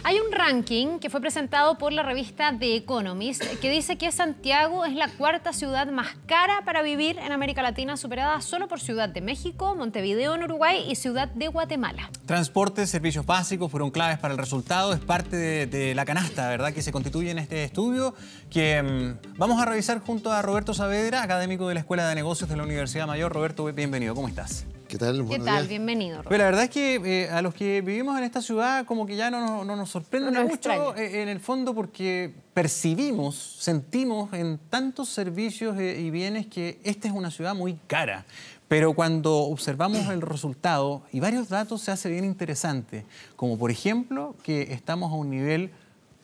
Hay un ranking que fue presentado por la revista The Economist que dice que Santiago es la cuarta ciudad más cara para vivir en América Latina, superada solo por Ciudad de México, Montevideo en Uruguay y Ciudad de Guatemala. Transporte, servicios básicos fueron claves para el resultado. Es parte de la canasta, ¿verdad?, que se constituye en este estudio que vamos a revisar junto a Roberto Saavedra, académico de la Escuela de Negocios de la Universidad Mayor. Roberto, bienvenido. ¿Cómo estás? ¿Qué tal? ¿Qué tal? Bienvenido, Roberto. Pero la verdad es que a los que vivimos en esta ciudad como que ya no nos sorprende mucho en el fondo, porque percibimos, sentimos en tantos servicios y bienes que esta es una ciudad muy cara. Pero cuando observamos el resultado y varios datos se hace bien interesante, como por ejemplo que estamos a un nivel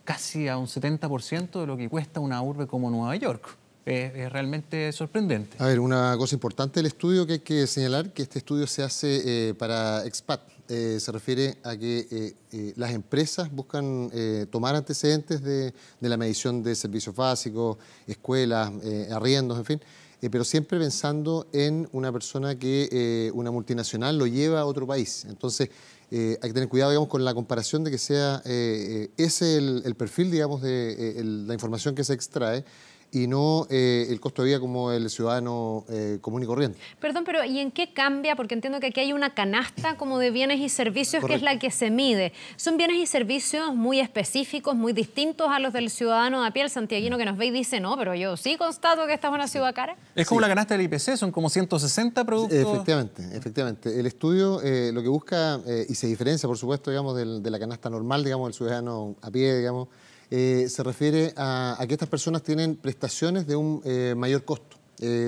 casi a un 70% de lo que cuesta una urbe como Nueva York. Es realmente sorprendente. A ver, una cosa importante del estudio que hay que señalar, que este estudio se hace para expat. Se refiere a que las empresas buscan tomar antecedentes de la medición de servicios básicos, escuelas, arriendos, en fin, pero siempre pensando en una persona que una multinacional lo lleva a otro país. Entonces, hay que tener cuidado, digamos, con la comparación de que sea ese el perfil, digamos, de la información que se extrae, y no el costo de vida como el ciudadano común y corriente. Perdón, pero ¿y en qué cambia? Porque entiendo que aquí hay una canasta como de bienes y servicios. Correcto. Que es la que se mide. Son bienes y servicios muy específicos, muy distintos a los del ciudadano de a pie, el santiaguino que nos ve y dice, no, pero yo sí constato que esta es una ciudad cara. Es como la canasta del IPC, son como 160 productos. Efectivamente. El estudio lo que busca, y se diferencia, por supuesto, digamos, de la canasta normal, digamos, del ciudadano a pie, digamos, se refiere a que estas personas tienen prestaciones de un mayor costo.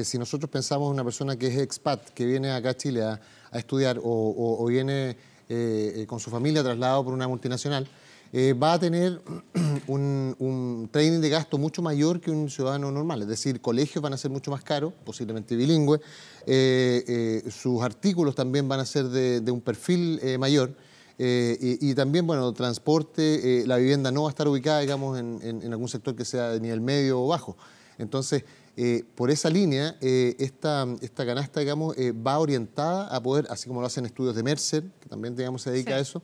Si nosotros pensamos en una persona que es expat, que viene acá a Chile a estudiar o viene con su familia trasladado por una multinacional, va a tener un training de gasto mucho mayor que un ciudadano normal. Es decir, colegios van a ser mucho más caros, posiblemente bilingües, sus artículos también van a ser de un perfil mayor. Y también, bueno, transporte, la vivienda no va a estar ubicada, digamos, en algún sector que sea de nivel medio o bajo. Entonces, por esa línea, esta canasta, digamos, va orientada a poder, así como lo hacen estudios de Mercer, que también, digamos, se dedica a eso,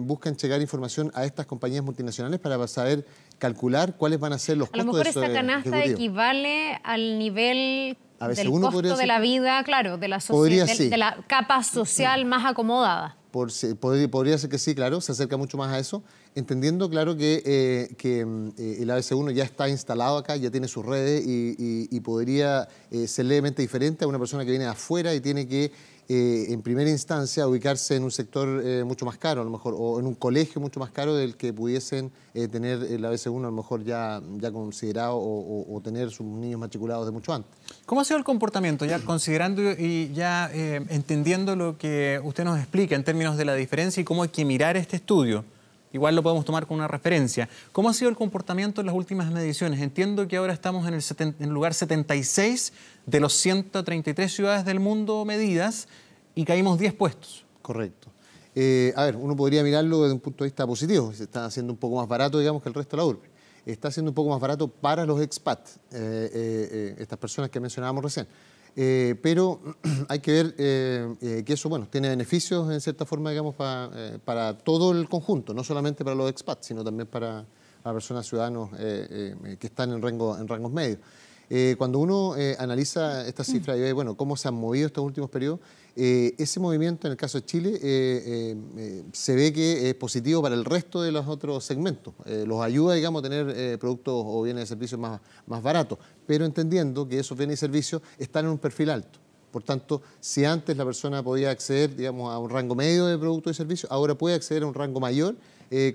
buscan checar información a estas compañías multinacionales para saber calcular cuáles van a ser los costos. A lo mejor esta canasta equivale al nivel del costo de la vida, claro, de la sociedad, de la capa social más acomodada. Podría ser que sí, claro, se acerca mucho más a eso, entendiendo, claro, que el ABC1 ya está instalado acá, ya tiene sus redes y podría ser levemente diferente a una persona que viene de afuera y tiene que, en primera instancia, ubicarse en un sector mucho más caro, a lo mejor, o en un colegio mucho más caro del que pudiesen tener el ABC1 a lo mejor ya considerado o tener sus niños matriculados de mucho antes. ¿Cómo ha sido el comportamiento, ya considerando y ya entendiendo lo que usted nos explica en términos de la diferencia y cómo hay que mirar este estudio? Igual lo podemos tomar como una referencia. ¿Cómo ha sido el comportamiento en las últimas mediciones? Entiendo que ahora estamos en el lugar 76 de los 133 ciudades del mundo medidas y caímos 10 puestos. Correcto. A ver, uno podría mirarlo desde un punto de vista positivo. Se está haciendo un poco más barato, digamos, que el resto de la urbe. Está haciendo un poco más barato para los expats, estas personas que mencionábamos recién. Pero hay que ver que eso, bueno, tiene beneficios en cierta forma, digamos, para todo el conjunto, no solamente para los expats, sino también para personas, ciudadanos que están en rangos medios. Cuando uno analiza estas cifras y ve, bueno, cómo se han movido estos últimos periodos, ese movimiento en el caso de Chile se ve que es positivo para el resto de los otros segmentos. Los ayuda, digamos, a tener productos o bienes y servicios más baratos, pero entendiendo que esos bienes y servicios están en un perfil alto. Por tanto, si antes la persona podía acceder, digamos, a un rango medio de productos y servicios, ahora puede acceder a un rango mayor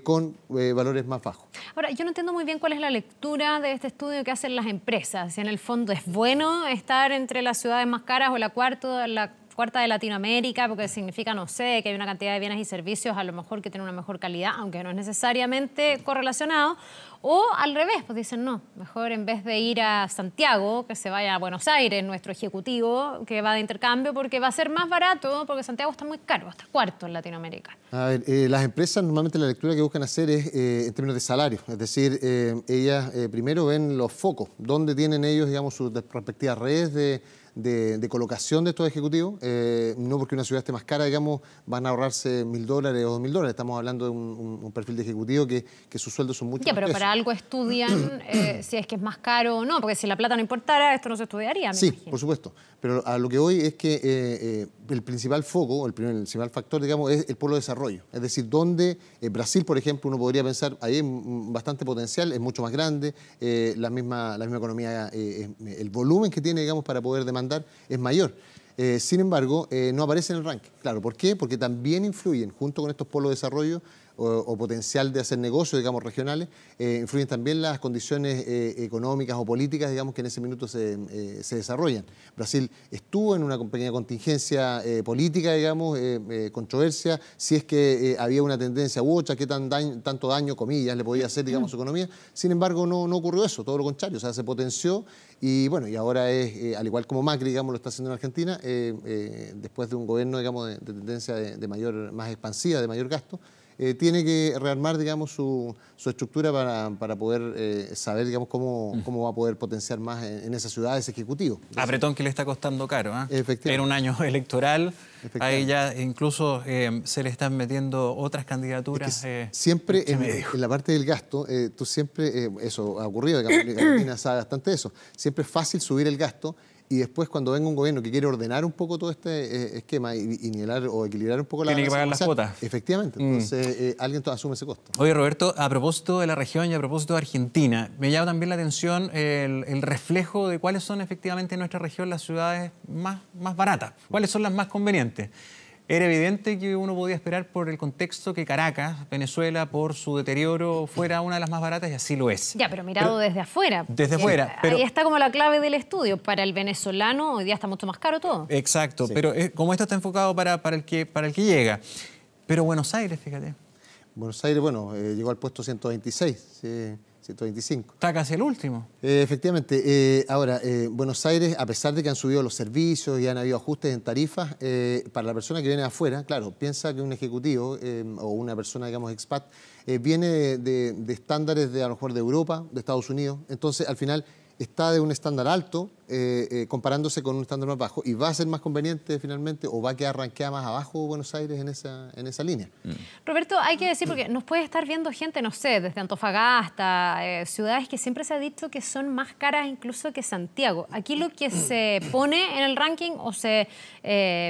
con valores más bajos. Ahora, yo no entiendo muy bien cuál es la lectura de este estudio que hacen las empresas. Si en el fondo es bueno estar entre las ciudades más caras o la cuarta de Latinoamérica, porque significa, no sé, que hay una cantidad de bienes y servicios a lo mejor que tienen una mejor calidad, aunque no es necesariamente correlacionado, o al revés, pues dicen, no, mejor en vez de ir a Santiago, que se vaya a Buenos Aires, nuestro ejecutivo, que va de intercambio, porque va a ser más barato, porque Santiago está muy caro, está cuarto en Latinoamérica. A ver, las empresas normalmente la lectura que buscan hacer es en términos de salario, es decir, ellas primero ven los focos, dónde tienen ellos, digamos, sus respectivas redes de colocación de estos ejecutivos. No porque una ciudad esté más cara, digamos, van a ahorrarse $1.000 o $2.000. Estamos hablando de un perfil de ejecutivo que sus sueldos son mucho más pero para algo estudian si es que es más caro o no, porque si la plata no importara, esto no se estudiaría, me imagino. Por supuesto. Pero a lo que voy es que el principal foco, el principal factor, digamos, es el polo de desarrollo. Es decir, donde Brasil, por ejemplo, uno podría pensar, ahí hay bastante potencial, es mucho más grande, la misma economía, el volumen que tiene, digamos, para poder demandar es mayor. Sin embargo, no aparece en el ranking. Claro, ¿por qué? Porque también influyen, junto con estos polos de desarrollo o potencial de hacer negocios, digamos, regionales, influyen también las condiciones económicas o políticas, digamos, que en ese minuto se desarrollan. Brasil estuvo en una pequeña contingencia política, digamos, controversia, si es que había una tendencia u otra, qué tanto daño, comillas, le podía hacer, digamos, su economía. Sin embargo, no ocurrió eso, todo lo contrario, o sea, se potenció y, bueno, y ahora es, al igual como Macri, digamos, lo está haciendo en Argentina, después de un gobierno, digamos, de tendencia más expansiva, de mayor gasto, tiene que rearmar, digamos, su estructura para poder saber, digamos, cómo va a poder potenciar más en esa ciudad ese ejecutivo. Apretón que le está costando caro, ¿eh? Efectivamente. En un año electoral, ahí ya incluso se le están metiendo otras candidaturas. Es que siempre en la parte del gasto, tú siempre, eso ha ocurrido, Argentina sabe bastante de eso, siempre es fácil subir el gasto. Y después, cuando venga un gobierno que quiere ordenar un poco todo este esquema y nivelar o equilibrar un poco la... Tiene que pagar las cuotas. Efectivamente. Entonces, alguien asume ese costo. Oye, Roberto, a propósito de la región y a propósito de Argentina, me llama también la atención el reflejo de cuáles son efectivamente en nuestra región las ciudades más baratas, cuáles son las más convenientes. Era evidente que uno podía esperar por el contexto que Caracas, Venezuela, por su deterioro, fuera una de las más baratas y así lo es. Ya, pero mirado desde afuera. Desde afuera. Ahí está como la clave del estudio. Para el venezolano hoy día está mucho más caro todo. Exacto, sí. Pero como esto está enfocado para el que llega. Pero Buenos Aires, fíjate. Buenos Aires, bueno, llegó al puesto 126, sí. 125. Está casi el último. Efectivamente. Ahora, Buenos Aires, a pesar de que han subido los servicios y han habido ajustes en tarifas, para la persona que viene de afuera, claro, piensa que un ejecutivo o una persona, digamos, expat, viene de estándares a lo mejor de Europa, de Estados Unidos. Entonces, al final, está de un estándar alto comparándose con un estándar más bajo y va a ser más conveniente finalmente o va a quedar ranqueada más abajo Buenos Aires en esa línea. Roberto, hay que decir, porque nos puede estar viendo gente, no sé, desde Antofagasta, ciudades que siempre se ha dicho que son más caras incluso que Santiago. Aquí lo que se pone en el ranking o se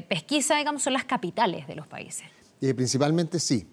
pesquisa, digamos, son las capitales de los países. Principalmente sí.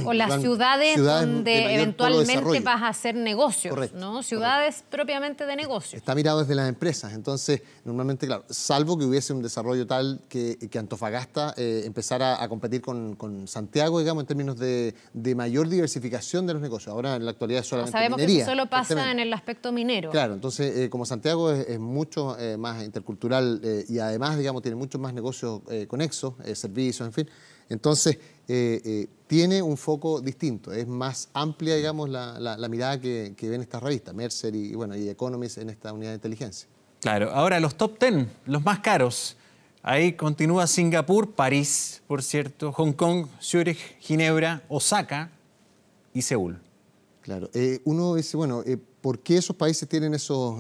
O las ciudades donde eventualmente vas a hacer negocios. Correcto, ¿no? Ciudades propiamente de negocios. Está mirado desde las empresas. Entonces, normalmente, claro, salvo que hubiese un desarrollo tal que Antofagasta empezara a competir con Santiago, digamos, en términos de mayor diversificación de los negocios. Ahora, en la actualidad, es solamente sabemos minería. Que eso solo pasa en el aspecto minero. Claro, entonces, como Santiago es mucho más intercultural y además, digamos, tiene muchos más negocios conexos, servicios, en fin. Entonces, tiene un foco distinto, es más amplia, digamos, la mirada que ven estas revistas, Mercer y Economist en esta unidad de inteligencia. Claro, ahora los top 10, los más caros. Ahí continúa Singapur, París, por cierto, Hong Kong, Zúrich, Ginebra, Osaka y Seúl. Claro, uno dice, bueno, ¿por qué esos países tienen esos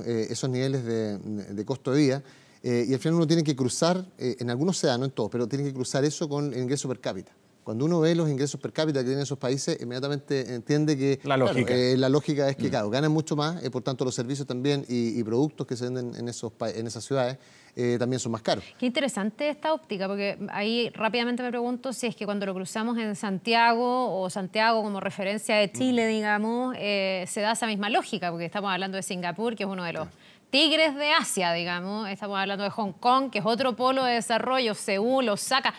niveles de costo de vida? Y al final uno tiene que cruzar, en algunos se da, no en todos, pero tiene que cruzar eso con el ingreso per cápita. Cuando uno ve los ingresos per cápita que tienen esos países, inmediatamente entiende que la lógica es que, claro, ganan mucho más, por tanto los servicios también y productos que se venden en esas ciudades también son más caros. Qué interesante esta óptica, porque ahí rápidamente me pregunto si es que cuando lo cruzamos en Santiago, o Santiago como referencia de Chile, digamos, se da esa misma lógica, porque estamos hablando de Singapur, que es uno de los tigres de Asia, digamos. Estamos hablando de Hong Kong, que es otro polo de desarrollo, Seúl, Osaka,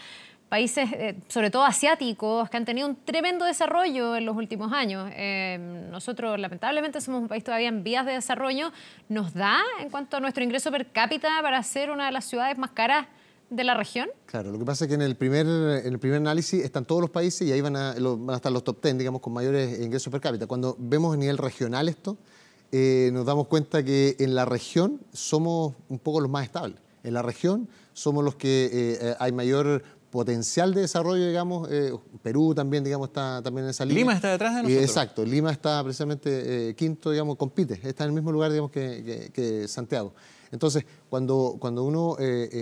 países sobre todo asiáticos que han tenido un tremendo desarrollo en los últimos años. Nosotros lamentablemente somos un país todavía en vías de desarrollo. ¿Nos da en cuanto a nuestro ingreso per cápita para ser una de las ciudades más caras de la región? Claro, lo que pasa es que en el primer análisis están todos los países y ahí van a estar los top 10, digamos, con mayores ingresos per cápita. Cuando vemos a nivel regional esto, nos damos cuenta que en la región somos un poco los más estables. En la región somos los que hay mayor potencial de desarrollo, digamos. Perú también, digamos, está también en esa línea. Lima está detrás de nosotros. Exacto, Lima está precisamente quinto, digamos, compite. Está en el mismo lugar, digamos, que Santiago. Entonces, cuando uno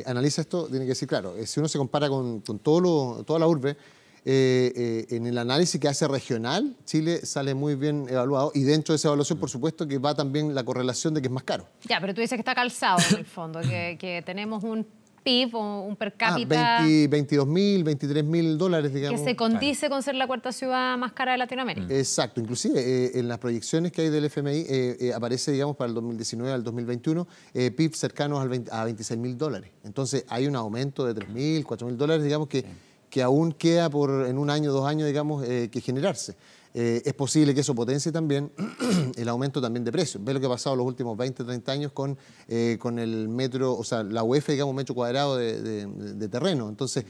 analiza esto, tiene que decir, claro, si uno se compara con toda la urbe, en el análisis que hace regional, Chile sale muy bien evaluado y dentro de esa evaluación, por supuesto, que va también la correlación de que es más caro. Ya, pero tú dices que está calzado en el fondo, que tenemos un PIB o un per cápita... 22.000, 23.000 dólares, digamos. Que se condice con ser la cuarta ciudad más cara de Latinoamérica. Exacto. Inclusive, en las proyecciones que hay del FMI, aparece, digamos, para el 2019 al 2021, PIB cercanos a 26.000 dólares. Entonces, hay un aumento de 3.000, 4.000 dólares, digamos, que aún queda en un año, 2 años, digamos, que generarse. Es posible que eso potencie también el aumento también de precios. Ve lo que ha pasado los últimos 20, 30 años con el metro, o sea, la UF, digamos, metro cuadrado de terreno. Entonces,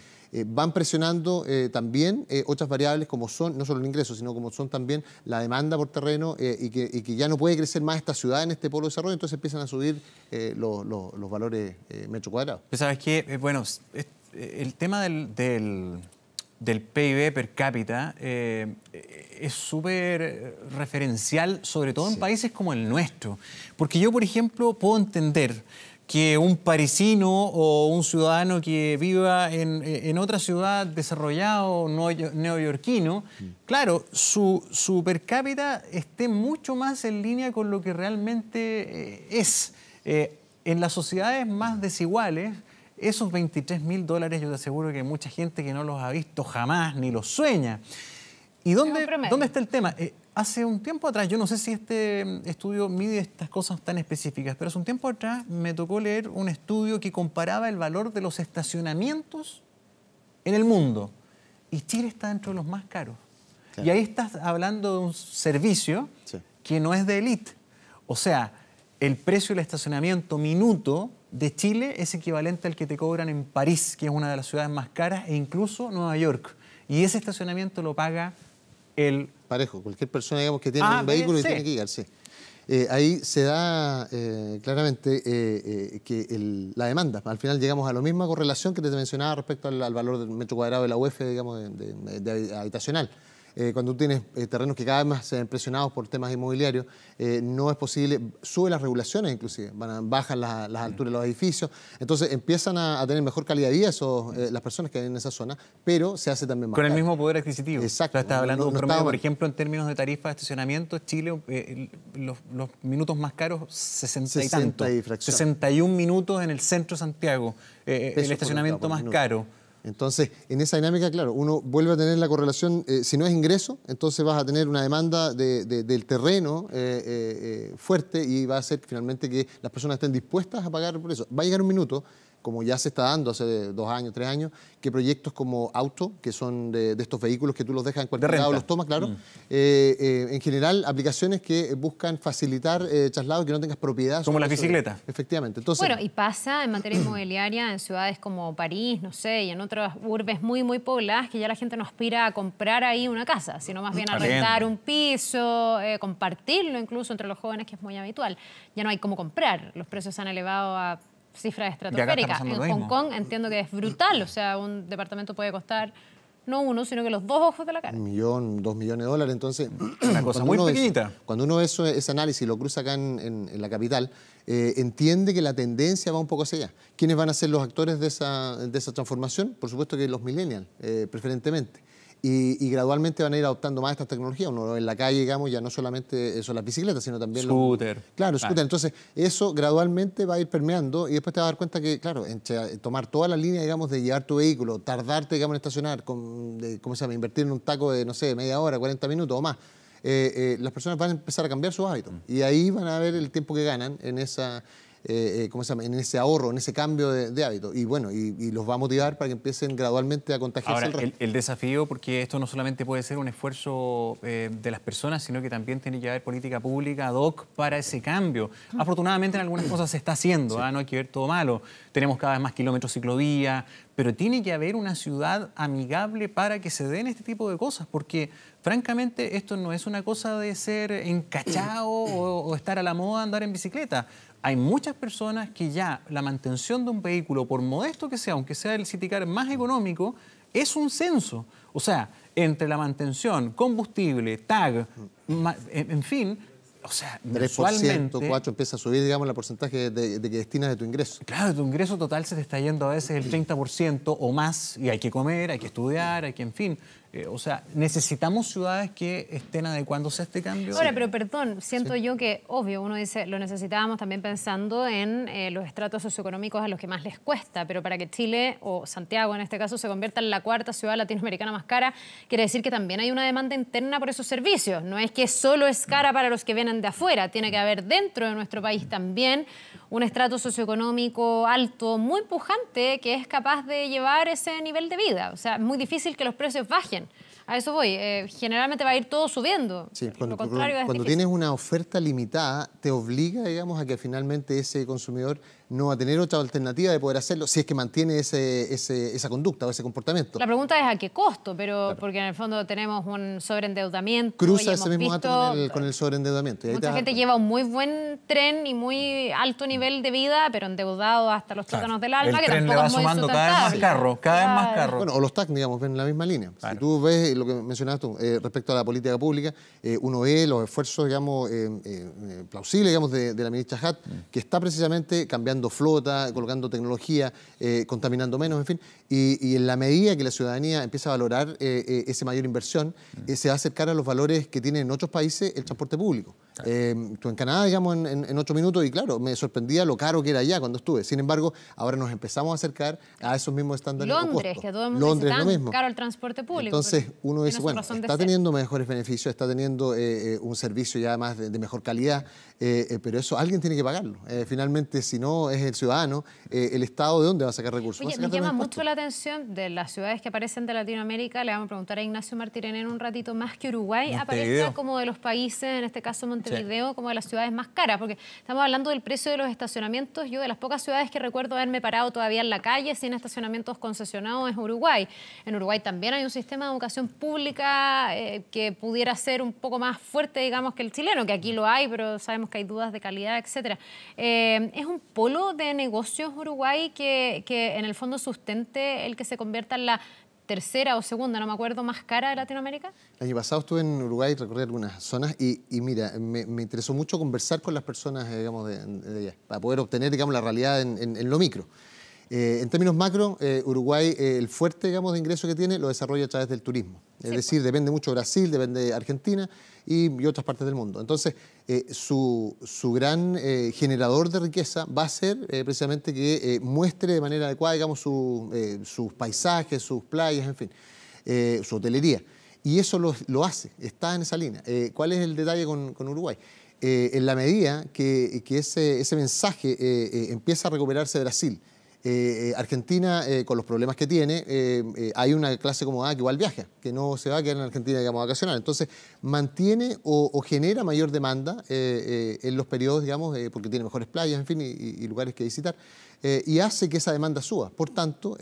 van presionando también otras variables como son, no solo el ingreso, sino como son también la demanda por terreno y que ya no puede crecer más esta ciudad en este polo de desarrollo, entonces empiezan a subir los valores metro cuadrado. ¿Sabes qué? Bueno, el tema del PIB per cápita es súper referencial, sobre todo en países como el nuestro. Porque yo, por ejemplo, puedo entender que un parisino o un ciudadano que viva en otra ciudad desarrollada o neoyorquino, claro, su per cápita esté mucho más en línea con lo que realmente es. En las sociedades más desiguales, esos 23.000 dólares, yo te aseguro que hay mucha gente que no los ha visto jamás ni los sueña. ¿Y dónde está el tema? Hace un tiempo atrás, yo no sé si este estudio mide estas cosas tan específicas, pero hace un tiempo atrás me tocó leer un estudio que comparaba el valor de los estacionamientos en el mundo. Y Chile está dentro de los más caros. Claro. Y ahí estás hablando de un servicio que no es de élite. O sea, el precio del estacionamiento minuto de Chile es equivalente al que te cobran en París, que es una de las ciudades más caras, e incluso Nueva York. Y ese estacionamiento lo paga el... Parejo, cualquier persona, digamos, que tiene un vehículo y tiene que llegar, sí. Ahí se da claramente que la demanda. Al final llegamos a la misma correlación que te mencionaba respecto al valor del metro cuadrado de la UF, digamos, de habitacional. Cuando tú tienes terrenos que cada vez más se ven presionados por temas inmobiliarios, no es posible, suben las regulaciones inclusive, bajan las alturas de los edificios, entonces empiezan a tener mejor calidad de vida las personas que viven en esa zona, pero se hace también más con caro. el mismo poder adquisitivo. Exacto. O sea, estás hablando de un promedio, por ejemplo, en términos de tarifa de estacionamiento, Chile, los minutos más caros, 60 y tanto. 61 minutos en el centro de Santiago, el estacionamiento más caro. Entonces, en esa dinámica, claro, uno vuelve a tener la correlación, si no es ingreso, entonces vas a tener una demanda del terreno fuerte y va a hacer finalmente que las personas estén dispuestas a pagar por eso. Va a llegar un minuto, como ya se está dando hace 2 años, 3 años, que proyectos como Auto, que son de estos vehículos que tú los dejas en cualquier lado, los tomas, claro, en general, aplicaciones que buscan facilitar traslados, que no tengas propiedad. Como las bicicletas. Efectivamente. Entonces, bueno, y pasa en materia inmobiliaria en ciudades como París, no sé, y en otras urbes muy, muy pobladas, que ya la gente no aspira a comprar ahí una casa, sino más bien a rentar un piso, compartirlo incluso entre los jóvenes, que es muy habitual. Ya no hay cómo comprar, los precios se han elevado a cifras estratosféricas. En Hong Kong entiendo que es brutal, o sea, un departamento puede costar no uno, sino que los 2 ojos de la cara. 1 millón, 2 millones de dólares, entonces... Una cosa muy pequeñita. Cuando uno ve ese análisis y lo cruza acá en la capital, entiende que la tendencia va un poco hacia allá. ¿Quiénes van a ser los actores de esa transformación? Por supuesto que los millennials, preferentemente. Y gradualmente van a ir adoptando más estas tecnologías. Uno en la calle, digamos, ya no solamente son las bicicletas, sino también scooter. Claro, scooter. Entonces, eso gradualmente va a ir permeando y después te vas a dar cuenta que, claro, tomar toda la línea, digamos, de llevar tu vehículo, tardarte, digamos, en estacionar, ¿cómo se llama? Invertir en un taco de, no sé, media hora, 40 minutos o más. Las personas van a empezar a cambiar sus hábitos. Y ahí van a ver el tiempo que ganan en esa... ¿cómo se llama? En ese ahorro, en ese cambio de hábito. Y bueno, y los va a motivar para que empiecen gradualmente a contagiarse. Ahora, el desafío, porque esto no solamente puede ser un esfuerzo de las personas, sino que también tiene que haber política pública ad hoc para ese cambio. Afortunadamente en algunas cosas se está haciendo, no hay que ver todo malo. Tenemos cada vez más kilómetros ciclovía, pero tiene que haber una ciudad amigable para que se den este tipo de cosas, porque francamente esto no es una cosa de ser encachado o estar a la moda andar en bicicleta. Hay muchas personas que ya la mantención de un vehículo, por modesto que sea, aunque sea el Citicar más económico, es un censo. O sea, entre la mantención, combustible, tag, en fin, O sea, 3%, 4%, empieza a subir, digamos, el porcentaje de que destinas de tu ingreso. Claro, tu ingreso total se te está yendo a veces el 30% o más, y hay que comer, hay que estudiar, hay que, en fin. O sea, necesitamos ciudades que estén adecuándose a este cambio. Ahora, pero perdón, siento yo que, obvio, uno dice, lo necesitábamos también pensando en los estratos socioeconómicos a los que más les cuesta, pero para que Chile, o Santiago en este caso, se convierta en la cuarta ciudad latinoamericana más cara, quiere decir que también hay una demanda interna por esos servicios. No es que solo es cara para los que vienen de afuera, tiene que haber dentro de nuestro país también un estrato socioeconómico alto, muy pujante, que es capaz de llevar ese nivel de vida. O sea, es muy difícil que los precios bajen. A eso voy. Generalmente va a ir todo subiendo. Sí, Lo contrario es cuando difícil. tienes una oferta limitada, te obliga, digamos, a que finalmente ese consumidor no va a tener otra alternativa de poder hacerlo si es que mantiene esa conducta o ese comportamiento. La pregunta es a qué costo, pero claro, porque en el fondo tenemos un sobreendeudamiento. Cruza ese mismo dato con el sobreendeudamiento. Y mucha gente lleva un muy buen tren y muy alto nivel de vida, pero endeudado hasta los tuétanos del alma, el que tren tampoco le va es muy sumando cada vez más carro. Bueno, o los TAC, digamos, ven en la misma línea. Claro. Si tú ves lo que mencionabas tú respecto a la política pública, uno ve los esfuerzos, digamos, plausibles, digamos, de la ministra Hatt, que está precisamente cambiando flota, colocando tecnología, contaminando menos, en fin. Y en la medida que la ciudadanía empieza a valorar esa mayor inversión, se va a acercar a los valores que tienen en otros países el transporte público. Claro. Tú en Canadá, digamos, en 8 minutos, y claro, me sorprendía lo caro que era allá cuando estuve. Sin embargo, ahora nos empezamos a acercar a esos mismos estándares. Londres, que todo el mundo dice tan caro el transporte público. Entonces, uno dice, bueno, está teniendo mejores beneficios, está teniendo un servicio ya más de mejor calidad, pero eso alguien tiene que pagarlo. Finalmente, si no es el ciudadano, el Estado, ¿de dónde va a sacar recursos? Oye, me llama mucho la atención de las ciudades que aparecen de Latinoamérica. Le vamos a preguntar a Ignacio Martirena en un ratito más, que Uruguay aparezca como de los países, en este caso Montevideo, como de las ciudades más caras, porque estamos hablando del precio de los estacionamientos. Yo de las pocas ciudades que recuerdo haberme parado todavía en la calle sin estacionamientos concesionados es Uruguay. En Uruguay también hay un sistema de educación pública que pudiera ser un poco más fuerte, digamos, que el chileno, que aquí lo hay, pero sabemos que hay dudas de calidad, etcétera. Es un polo de negocios Uruguay que en el fondo sustente el que se convierta en la tercera o segunda, no me acuerdo, más cara de Latinoamérica. El año pasado estuve en Uruguay, recorrí algunas zonas y mira, me interesó mucho conversar con las personas, digamos, de allá, para poder obtener, digamos, la realidad en lo micro. En términos macro, Uruguay, el fuerte, digamos, de ingreso que tiene, lo desarrolla a través del turismo. Es decir, depende mucho de Brasil, depende de Argentina y otras partes del mundo. Entonces, su gran generador de riqueza va a ser precisamente que muestre de manera adecuada, digamos, sus paisajes, sus playas, en fin, su hotelería. Y eso lo hace, está en esa línea. ¿Cuál es el detalle con Uruguay? En la medida que ese mensaje empieza a recuperarse Brasil, Argentina, con los problemas que tiene, hay una clase acomodada que igual viaja, que no se va a quedar en Argentina, digamos, a vacacionar. Entonces, mantiene o genera mayor demanda en los periodos, digamos, porque tiene mejores playas, en fin, y lugares que visitar, y hace que esa demanda suba. Por tanto,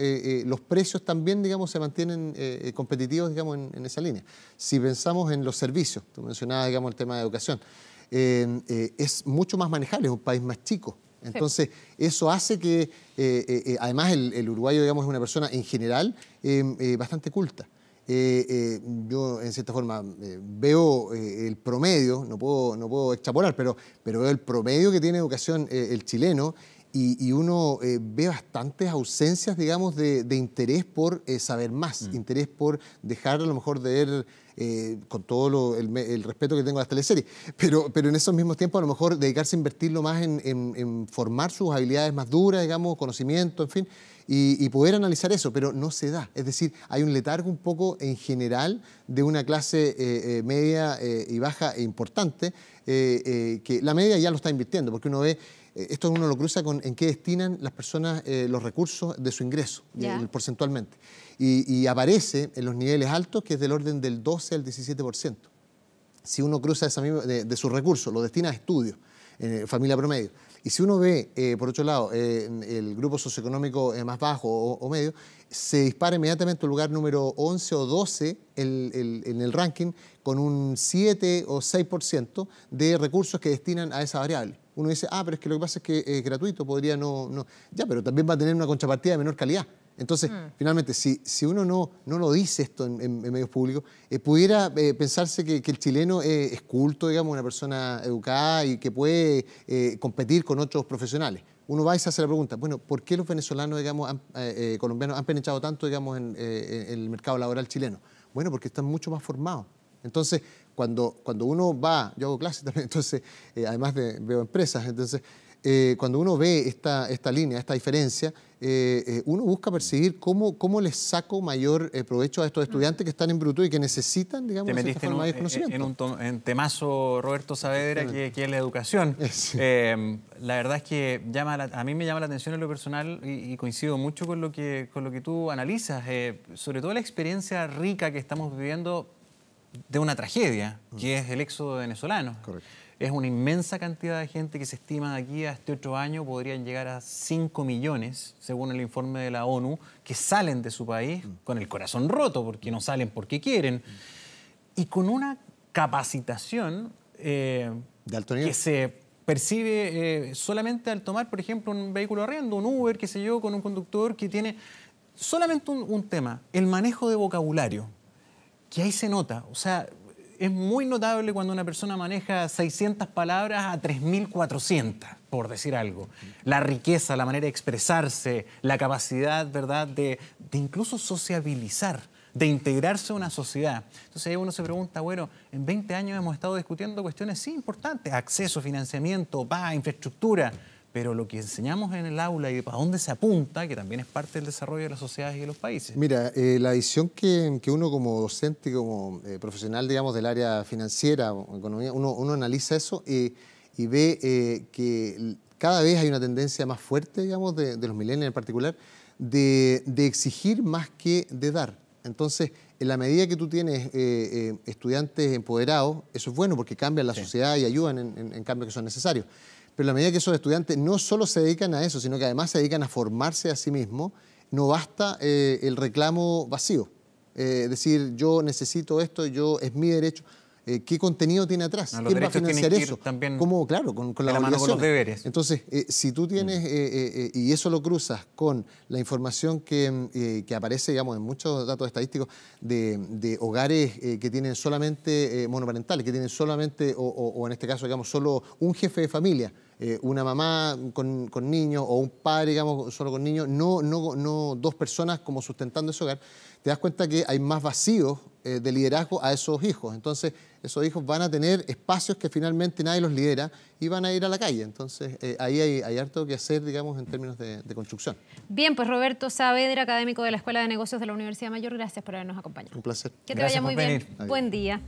los precios también, digamos, se mantienen competitivos, digamos, en esa línea. Si pensamos en los servicios, tú mencionabas, digamos, el tema de educación, es mucho más manejable, es un país más chico. Entonces, eso hace que, además, el uruguayo, digamos, es una persona en general bastante culta. Yo, en cierta forma, veo el promedio, no puedo extrapolar, pero veo el promedio que tiene educación el chileno y uno ve bastantes ausencias, digamos, de interés por saber más, interés por dejar a lo mejor de ver, con todo el respeto que tengo a las teleseries, pero en esos mismos tiempos a lo mejor dedicarse a invertirlo más en formar sus habilidades más duras, digamos, conocimiento, en fin, y poder analizar eso, pero no se da. Es decir, hay un letargo un poco en general de una clase media y baja importante, que la media ya lo está invirtiendo, porque uno ve, esto uno lo cruza con en qué destinan las personas los recursos de su ingreso, porcentualmente. Y aparece en los niveles altos, que es del orden del 12 al 17%. Si uno cruza esa misma, de sus recursos, lo destina a estudios, familia promedio. Y si uno ve, por otro lado, el grupo socioeconómico más bajo o medio, se dispara inmediatamente al lugar número 11 o 12 en el ranking, con un 7 o 6% de recursos que destinan a esa variable. Uno dice, pero es que lo que pasa es que es gratuito, podría no. Ya, pero también va a tener una contrapartida de menor calidad. Entonces, finalmente, si uno no lo dice esto en medios públicos, pudiera pensarse que el chileno es culto, digamos, una persona educada y que puede competir con otros profesionales. Uno va y se hace la pregunta, bueno, ¿por qué los venezolanos, digamos, colombianos han penetrado tanto, digamos, en el mercado laboral chileno? Bueno, porque están mucho más formados. Entonces, cuando uno va, yo hago clases también, entonces, además veo empresas, entonces, cuando uno ve esta línea, esta diferencia, uno busca percibir cómo les saco mayor provecho a estos estudiantes que están en bruto y que necesitan, digamos, Te metiste mayor conocimiento. en temazo, Roberto Saavedra, que es la educación. Sí. La verdad es que a mí me llama la atención en lo personal y coincido mucho con lo que tú analizas, sobre todo la experiencia rica que estamos viviendo de una tragedia, que es el éxodo venezolano. Correcto. Es una inmensa cantidad de gente que se estima de aquí a este otro año podrían llegar a 5 millones, según el informe de la ONU, que salen de su país con el corazón roto, porque no salen porque quieren, y con una capacitación de alto nivel, que se percibe solamente al tomar, por ejemplo, un vehículo arriendo, un Uber, qué sé yo, con un conductor que tiene solamente un tema, el manejo de vocabulario, que ahí se nota, o sea, es muy notable cuando una persona maneja 600 palabras a 3.400, por decir algo. La riqueza, la manera de expresarse, la capacidad, ¿verdad?, de incluso sociabilizar, de integrarse a una sociedad. Entonces ahí uno se pregunta, bueno, en 20 años hemos estado discutiendo cuestiones sí importantes, acceso, financiamiento, paz, infraestructura, pero lo que enseñamos en el aula y para dónde se apunta, que también es parte del desarrollo de las sociedades y de los países. Mira, la visión que uno como docente y como profesional, digamos, del área financiera o economía, uno analiza eso y ve que cada vez hay una tendencia más fuerte, digamos, de los millennials en particular, de exigir más que de dar. Entonces, en la medida que tú tienes estudiantes empoderados, eso es bueno porque cambian la sociedad y ayudan en cambios que son necesarios. Pero en la medida que esos estudiantes no solo se dedican a eso, sino que además se dedican a formarse a sí mismos, no basta el reclamo vacío. Decir, yo necesito esto, es mi derecho. ¿Qué contenido tiene atrás? No, ¿Quién va a financiar eso? También ¿Cómo? Claro, con la mano con los deberes. Entonces, si tú tienes, y eso lo cruzas con la información que aparece, digamos, en muchos datos estadísticos de hogares que tienen solamente monoparentales, que tienen solamente, o en este caso, digamos, solo un jefe de familia, una mamá con niños o un padre, digamos, solo con niños, no dos personas como sustentando ese hogar, te das cuenta que hay más vacíos de liderazgo a esos hijos. Entonces, esos hijos van a tener espacios que finalmente nadie los lidera y van a ir a la calle. Entonces, ahí hay harto que hacer, digamos, en términos de construcción. Bien, pues Roberto Saavedra, académico de la Escuela de Negocios de la Universidad Mayor, gracias por habernos acompañado. Un placer. Que te vaya muy bien. Adiós. Buen día.